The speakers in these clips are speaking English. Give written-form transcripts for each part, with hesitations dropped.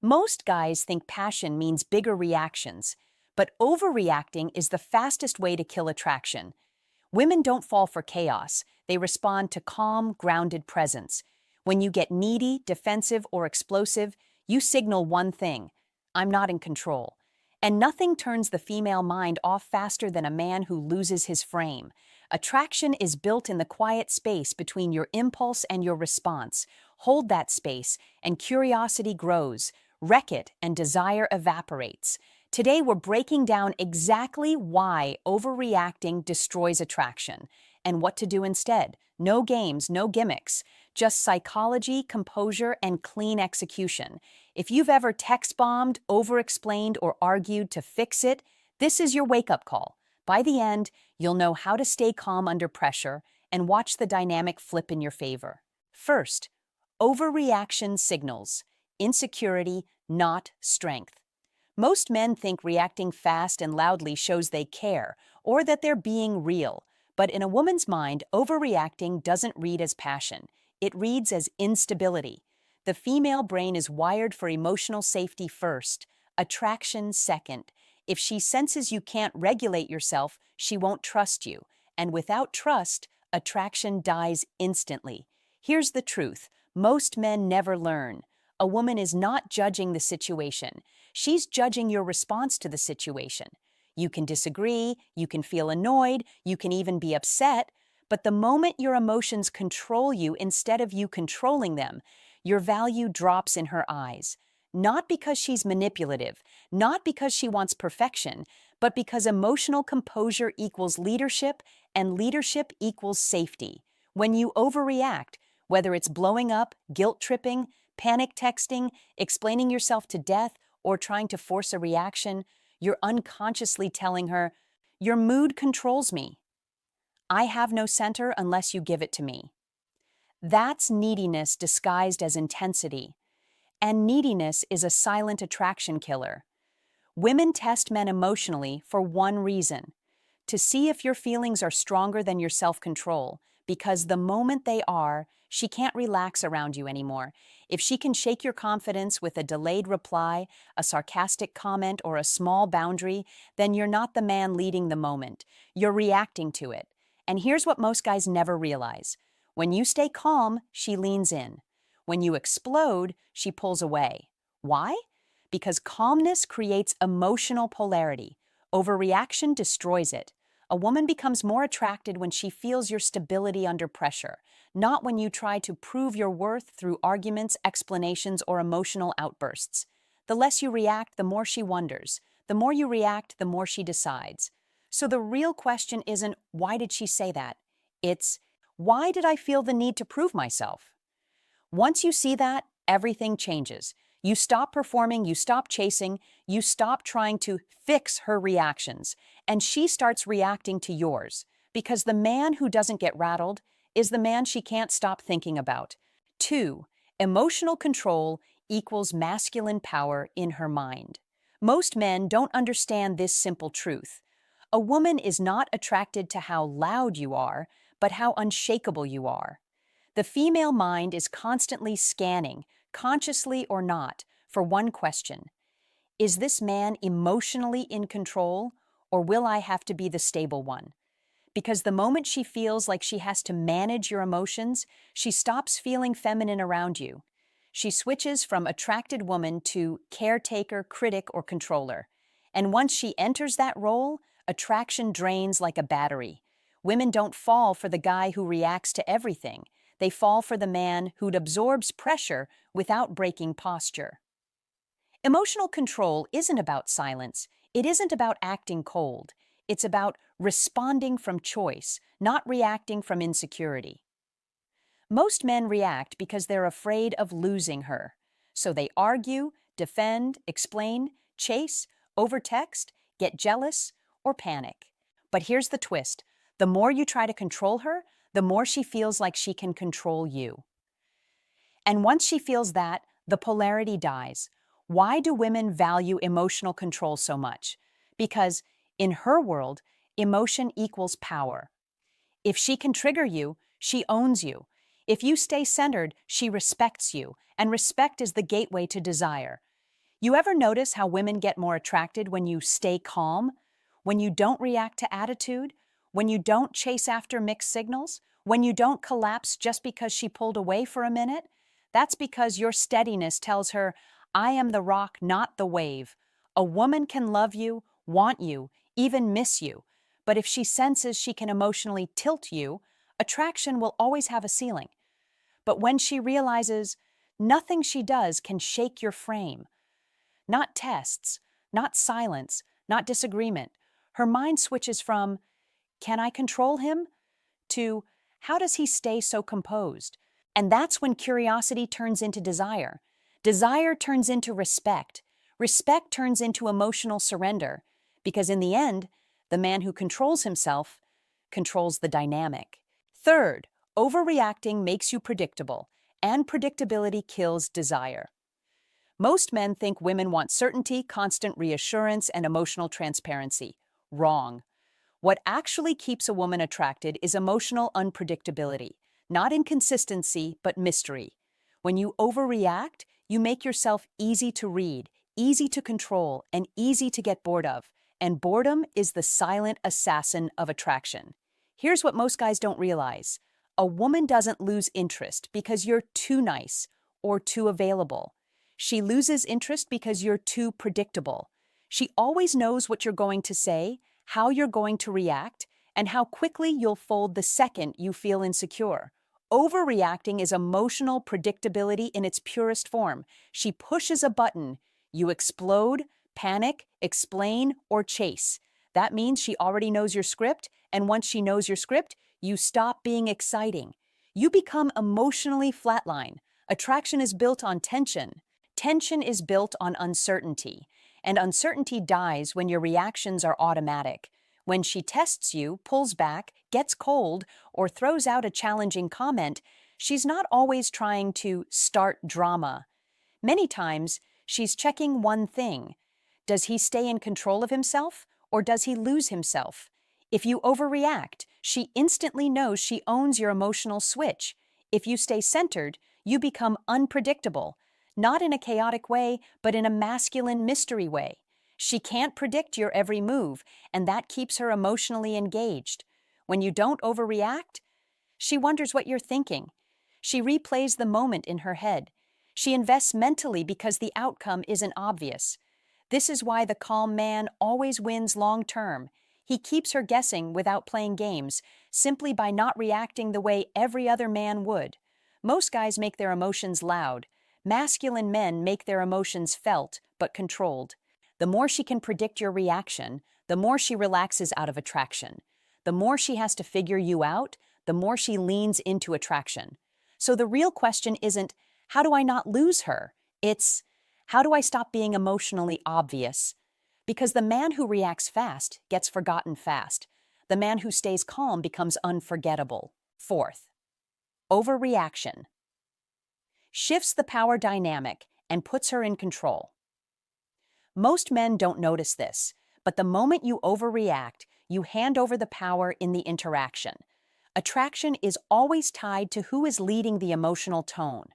Most guys think passion means bigger reactions, but overreacting is the fastest way to kill attraction. Women don't fall for chaos, they respond to calm, grounded presence. When you get needy, defensive, or explosive, you signal one thing: I'm not in control. And nothing turns the female mind off faster than a man who loses his frame. Attraction is built in the quiet space between your impulse and your response. Hold that space, and curiosity grows. Wreck it, and desire evaporates. Today, we're breaking down exactly why overreacting destroys attraction and what to do instead. No games, no gimmicks, just psychology, composure, and clean execution. If you've ever text-bombed, over-explained, or argued to fix it, this is your wake-up call. By the end, you'll know how to stay calm under pressure and watch the dynamic flip in your favor. First, overreaction signals insecurity, not strength. Most men think reacting fast and loudly shows they care or that they're being real. But in a woman's mind, overreacting doesn't read as passion. It reads as instability. The female brain is wired for emotional safety first, attraction second. If she senses you can't regulate yourself, she won't trust you. And without trust, attraction dies instantly. Here's the truth: most men never learn. A woman is not judging the situation. She's judging your response to the situation. You can disagree, you can feel annoyed, you can even be upset, but the moment your emotions control you instead of you controlling them, your value drops in her eyes. Not because she's manipulative, not because she wants perfection, but because emotional composure equals leadership and leadership equals safety. When you overreact, whether it's blowing up, guilt-tripping, panic texting, explaining yourself to death, or trying to force a reaction, you're unconsciously telling her, "Your mood controls me. I have no center unless you give it to me." That's neediness disguised as intensity. And neediness is a silent attraction killer. Women test men emotionally for one reason: to see if your feelings are stronger than your self-control, because the moment they are, she can't relax around you anymore. If she can shake your confidence with a delayed reply, a sarcastic comment, or a small boundary, then you're not the man leading the moment. You're reacting to it. And here's what most guys never realize: when you stay calm, she leans in. When you explode, she pulls away. Why? Because calmness creates emotional polarity. Overreaction destroys it. A woman becomes more attracted when she feels your stability under pressure, not when you try to prove your worth through arguments, explanations, or emotional outbursts. The less you react, the more she wonders. The more you react, the more she decides. So the real question isn't, why did she say that? It's, why did I feel the need to prove myself? Once you see that, everything changes. You stop performing, you stop chasing, you stop trying to fix her reactions, and she starts reacting to yours. Because the man who doesn't get rattled is the man she can't stop thinking about. 2. Emotional control equals masculine power in her mind. Most men don't understand this simple truth. A woman is not attracted to how loud you are, but how unshakable you are. The female mind is constantly scanning, consciously or not, for one question: is this man emotionally in control, or will I have to be the stable one? Because the moment she feels like she has to manage your emotions, she stops feeling feminine around you. She switches from attracted woman to caretaker, critic, or controller. And once she enters that role, attraction drains like a battery. Women don't fall for the guy who reacts to everything. They fall for the man who absorbs pressure without breaking posture. Emotional control isn't about silence. It isn't about acting cold. It's about responding from choice, not reacting from insecurity. Most men react because they're afraid of losing her. So they argue, defend, explain, chase, overtext, get jealous, or panic. But here's the twist: the more you try to control her, the more she feels like she can control you. And once she feels that, the polarity dies. Why do women value emotional control so much? Because in her world, emotion equals power. If she can trigger you, she owns you. If you stay centered, she respects you, and respect is the gateway to desire. You ever notice how women get more attracted when you stay calm? When you don't react to attitude? When you don't chase after mixed signals? When you don't collapse just because she pulled away for a minute? That's because your steadiness tells her, I am the rock, not the wave. A woman can love you, want you, even miss you. But if she senses she can emotionally tilt you, attraction will always have a ceiling. But when she realizes nothing she does can shake your frame, not tests, not silence, not disagreement, her mind switches from, can I control him? To, how does he stay so composed? And that's when curiosity turns into desire. Desire turns into respect. Respect turns into emotional surrender. Because in the end, the man who controls himself controls the dynamic. Third, overreacting makes you predictable, and predictability kills desire. Most men think women want certainty, constant reassurance, and emotional transparency. Wrong. What actually keeps a woman attracted is emotional unpredictability, not inconsistency, but mystery. When you overreact, you make yourself easy to read, easy to control, and easy to get bored of. And boredom is the silent assassin of attraction. Here's what most guys don't realize. A woman doesn't lose interest because you're too nice or too available. She loses interest because you're too predictable. She always knows what you're going to say, how you're going to react, and how quickly you'll fold the second you feel insecure. Overreacting is emotional predictability in its purest form. She pushes a button. You explode, panic, explain, or chase. That means she already knows your script, and once she knows your script, you stop being exciting. You become emotionally flatline. Attraction is built on tension. Tension is built on uncertainty, and uncertainty dies when your reactions are automatic. When she tests you, pulls back, gets cold, or throws out a challenging comment, she's not always trying to start drama. Many times, she's checking one thing. Does he stay in control of himself, or does he lose himself? If you overreact, she instantly knows she owns your emotional switch. If you stay centered, you become unpredictable. Not in a chaotic way, but in a masculine mystery way. She can't predict your every move, and that keeps her emotionally engaged. When you don't overreact, she wonders what you're thinking. She replays the moment in her head. She invests mentally because the outcome isn't obvious. This is why the calm man always wins long term. He keeps her guessing without playing games, simply by not reacting the way every other man would. Most guys make their emotions loud. Masculine men make their emotions felt, but controlled. The more she can predict your reaction, the more she relaxes out of attraction. The more she has to figure you out, the more she leans into attraction. So the real question isn't, how do I not lose her? It's, how do I stop being emotionally obvious? Because the man who reacts fast gets forgotten fast. The man who stays calm becomes unforgettable. Fourth, overreaction shifts the power dynamic and puts her in control. Most men don't notice this, but the moment you overreact, you hand over the power in the interaction. Attraction is always tied to who is leading the emotional tone.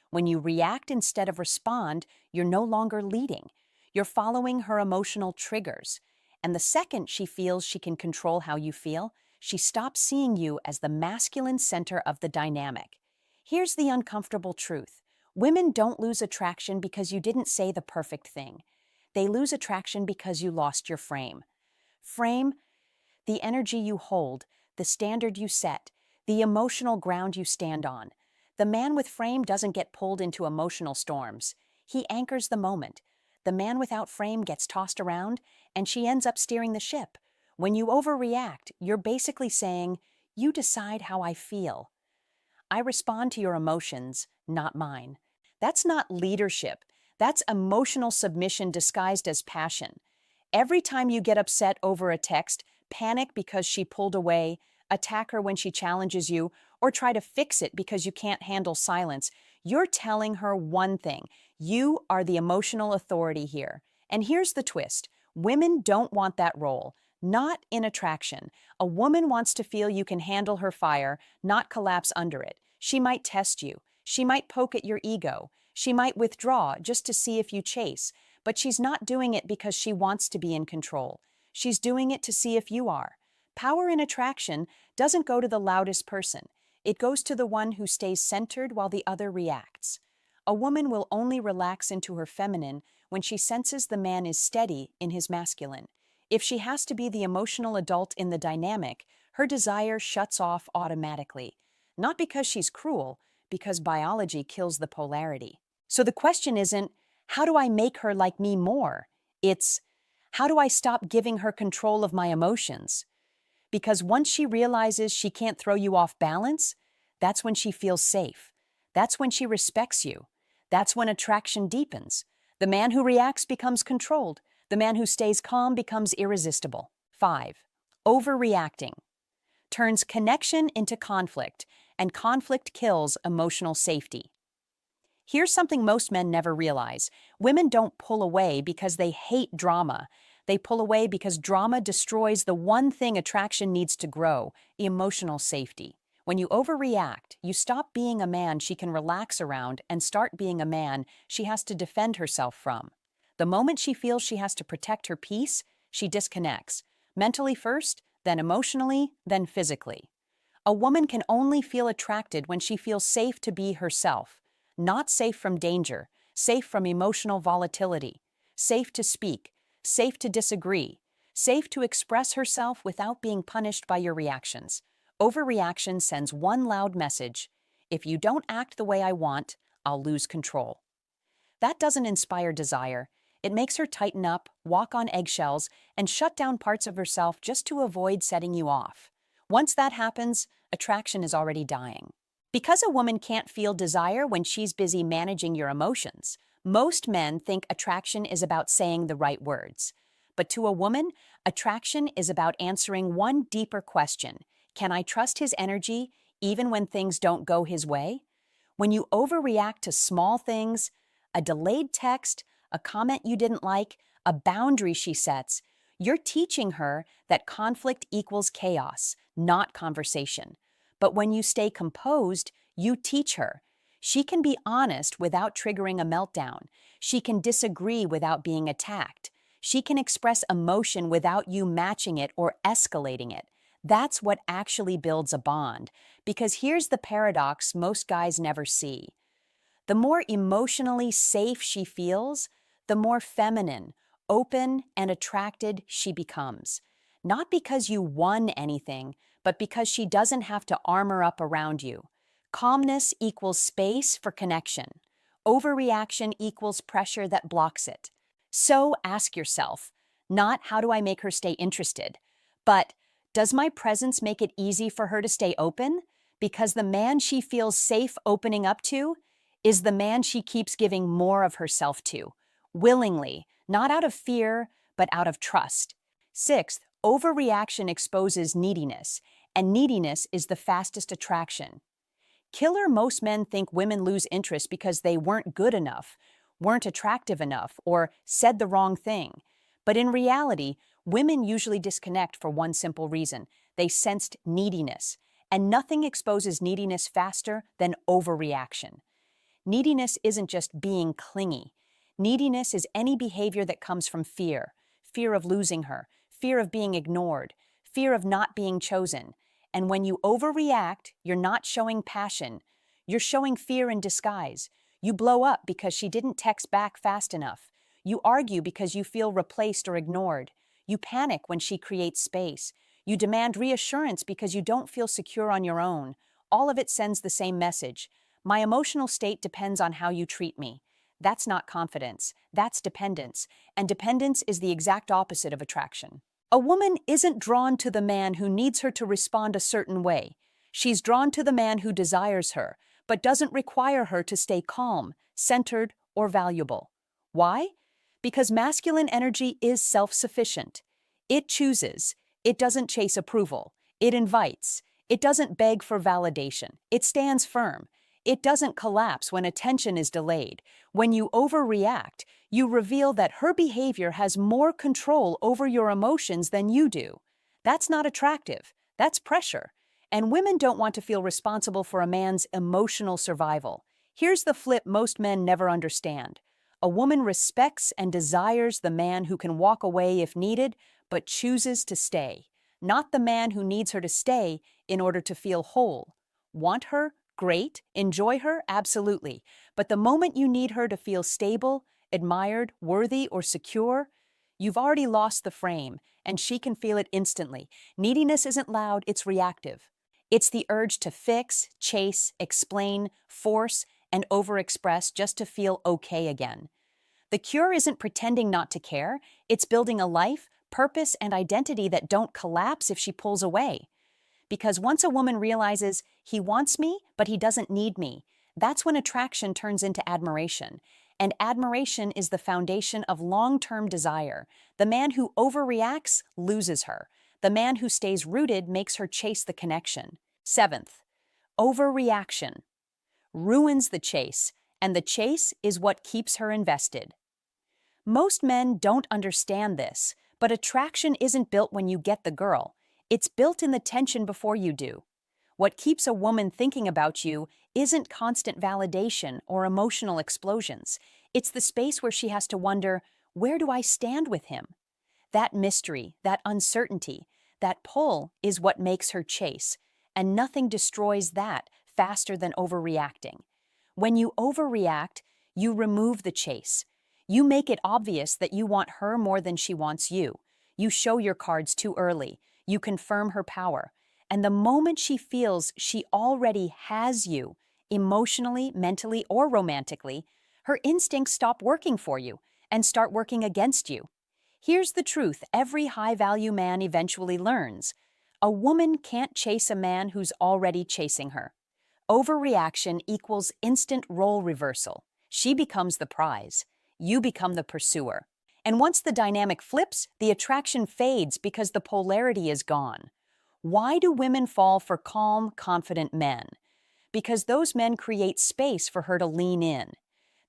When you react instead of respond, you're no longer leading. You're following her emotional triggers. And the second she feels she can control how you feel, she stops seeing you as the masculine center of the dynamic. Here's the uncomfortable truth. Women don't lose attraction because you didn't say the perfect thing. They lose attraction because you lost your frame. Frame, the energy you hold, the standard you set, the emotional ground you stand on. The man with frame doesn't get pulled into emotional storms. He anchors the moment. The man without frame gets tossed around, and she ends up steering the ship. When you overreact, you're basically saying, you decide how I feel. I respond to your emotions, not mine. That's not leadership. That's emotional submission disguised as passion. Every time you get upset over a text, panic because she pulled away, attack her when she challenges you, or try to fix it because you can't handle silence, you're telling her one thing. You are the emotional authority here. And here's the twist. Women don't want that role. Not in attraction. A woman wants to feel you can handle her fire, not collapse under it. She might test you. She might poke at your ego. She might withdraw just to see if you chase. But she's not doing it because she wants to be in control. She's doing it to see if you are. Power in attraction doesn't go to the loudest person. It goes to the one who stays centered while the other reacts. A woman will only relax into her feminine when she senses the man is steady in his masculine. If she has to be the emotional adult in the dynamic, her desire shuts off automatically. Not because she's cruel, because biology kills the polarity. So the question isn't, how do I make her like me more? It's, how do I stop giving her control of my emotions? Because once she realizes she can't throw you off balance, that's when she feels safe. That's when she respects you. That's when attraction deepens. The man who reacts becomes controlled. The man who stays calm becomes irresistible. 5. Overreacting turns connection into conflict, and conflict kills emotional safety. Here's something most men never realize. Women don't pull away because they hate drama. They pull away because drama destroys the one thing attraction needs to grow: emotional safety. When you overreact, you stop being a man she can relax around and start being a man she has to defend herself from. The moment she feels she has to protect her peace, she disconnects. Mentally first, then emotionally, then physically. A woman can only feel attracted when she feels safe to be herself. Not safe from danger, safe from emotional volatility, safe to speak, safe to disagree, safe to express herself without being punished by your reactions. Overreaction sends one loud message: if you don't act the way I want, I'll lose control. That doesn't inspire desire. It makes her tighten up, walk on eggshells, and shut down parts of herself just to avoid setting you off. Once that happens, attraction is already dying. Because a woman can't feel desire when she's busy managing your emotions, most men think attraction is about saying the right words. But to a woman, attraction is about answering one deeper question: can I trust his energy even when things don't go his way? When you overreact to small things, a delayed text, a comment you didn't like, a boundary she sets, you're teaching her that conflict equals chaos, not conversation. But when you stay composed, you teach her. She can be honest without triggering a meltdown. She can disagree without being attacked. She can express emotion without you matching it or escalating it. That's what actually builds a bond. Because here's the paradox most guys never see. The more emotionally safe she feels, the more feminine, open, and attracted she becomes. Not because you won anything, but because she doesn't have to armor up around you. Calmness equals space for connection. Overreaction equals pressure that blocks it. So ask yourself, not how do I make her stay interested, but does my presence make it easy for her to stay open? Because the man she feels safe opening up to is the man she keeps giving more of herself to, willingly, not out of fear, but out of trust. 6th, overreaction exposes neediness, and neediness is the fastest attraction. Killer most men think women lose interest because they weren't good enough, weren't attractive enough, or said the wrong thing. But in reality, women usually disconnect for one simple reason: they sensed neediness, and nothing exposes neediness faster than overreaction. Neediness isn't just being clingy. Neediness is any behavior that comes from fear: fear of losing her, fear of being ignored, fear of not being chosen. And when you overreact, you're not showing passion. You're showing fear in disguise. You blow up because she didn't text back fast enough. You argue because you feel replaced or ignored. You panic when she creates space. You demand reassurance because you don't feel secure on your own. All of it sends the same message: my emotional state depends on how you treat me. That's not confidence. That's dependence. And dependence is the exact opposite of attraction. A woman isn't drawn to the man who needs her to respond a certain way. She's drawn to the man who desires her, but doesn't require her to stay calm, centered, or valuable. Why? Because masculine energy is self-sufficient. It chooses. It doesn't chase approval. It invites. It doesn't beg for validation. It stands firm. It doesn't collapse when attention is delayed. When you overreact, you reveal that her behavior has more control over your emotions than you do. That's not attractive. That's pressure. And women don't want to feel responsible for a man's emotional survival. Here's the flip most men never understand. A woman respects and desires the man who can walk away if needed, but chooses to stay, not the man who needs her to stay in order to feel whole. Want her? Great. Enjoy her? Absolutely. But the moment you need her to feel stable, admired, worthy, or secure, you've already lost the frame, and she can feel it instantly. Neediness isn't loud, it's reactive. It's the urge to fix, chase, explain, force, and overexpress just to feel okay again. The cure isn't pretending not to care, it's building a life, purpose, and identity that don't collapse if she pulls away. Because once a woman realizes, he wants me, but he doesn't need me, that's when attraction turns into admiration. And admiration is the foundation of long-term desire. The man who overreacts loses her. The man who stays rooted makes her chase the connection. Seventh, overreaction ruins the chase, and the chase is what keeps her invested. Most men don't understand this, but attraction isn't built when you get the girl. It's built in the tension before you do. What keeps a woman thinking about you isn't constant validation or emotional explosions. It's the space where she has to wonder, where do I stand with him? That mystery, that uncertainty, that pull is what makes her chase, and nothing destroys that faster than overreacting. When you overreact, you remove the chase. You make it obvious that you want her more than she wants you. You show your cards too early. You confirm her power. And the moment she feels she already has you, emotionally, mentally, or romantically, her instincts stop working for you and start working against you. Here's the truth every high-value man eventually learns. A woman can't chase a man who's already chasing her. Overreaction equals instant role reversal. She becomes the prize. You become the pursuer. And once the dynamic flips, the attraction fades because the polarity is gone. Why do women fall for calm, confident men? Because those men create space for her to lean in.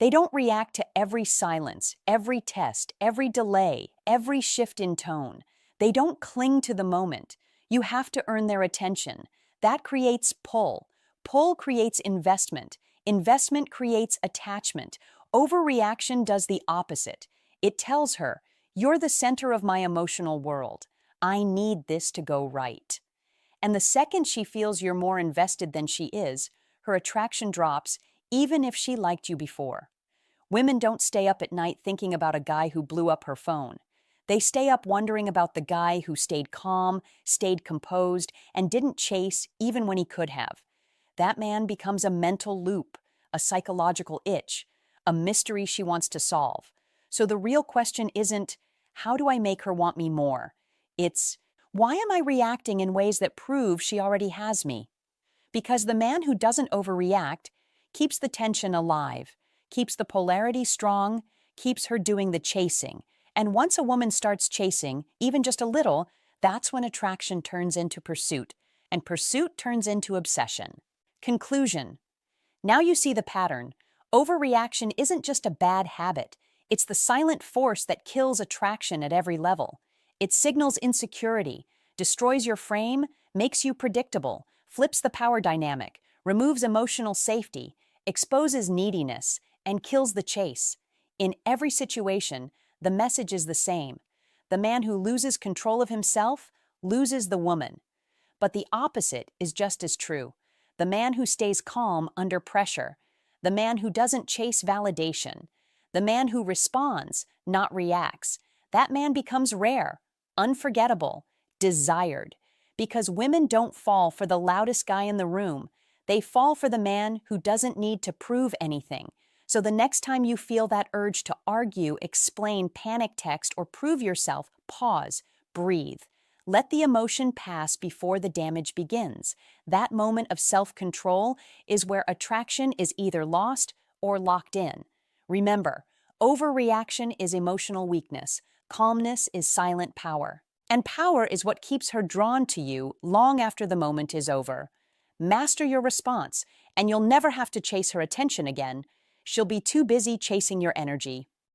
They don't react to every silence, every test, every delay, every shift in tone. They don't cling to the moment. You have to earn their attention. That creates pull. Pull creates investment. Investment creates attachment. Overreaction does the opposite. It tells her, you're the center of my emotional world. I need this to go right. And the second she feels you're more invested than she is, her attraction drops, even if she liked you before. Women don't stay up at night thinking about a guy who blew up her phone. They stay up wondering about the guy who stayed calm, stayed composed, and didn't chase even when he could have. That man becomes a mental loop, a psychological itch, a mystery she wants to solve. So the real question isn't, how do I make her want me more? It's, why am I reacting in ways that prove she already has me? Because the man who doesn't overreact keeps the tension alive, keeps the polarity strong, keeps her doing the chasing. And once a woman starts chasing, even just a little, that's when attraction turns into pursuit, and pursuit turns into obsession. Conclusion. Now you see the pattern. Overreaction isn't just a bad habit. It's the silent force that kills attraction at every level. It signals insecurity, destroys your frame, makes you predictable, flips the power dynamic, removes emotional safety, exposes neediness, and kills the chase. In every situation, the message is the same. The man who loses control of himself loses the woman. But the opposite is just as true. The man who stays calm under pressure, the man who doesn't chase validation, the man who responds, not reacts, that man becomes rare, unforgettable, desired. Because women don't fall for the loudest guy in the room. They fall for the man who doesn't need to prove anything. So the next time you feel that urge to argue, explain, panic text, or prove yourself, pause, breathe. Let the emotion pass before the damage begins. That moment of self-control is where attraction is either lost or locked in. Remember, overreaction is emotional weakness. Calmness is silent power. And power is what keeps her drawn to you long after the moment is over. Master your response, and you'll never have to chase her attention again. She'll be too busy chasing your energy.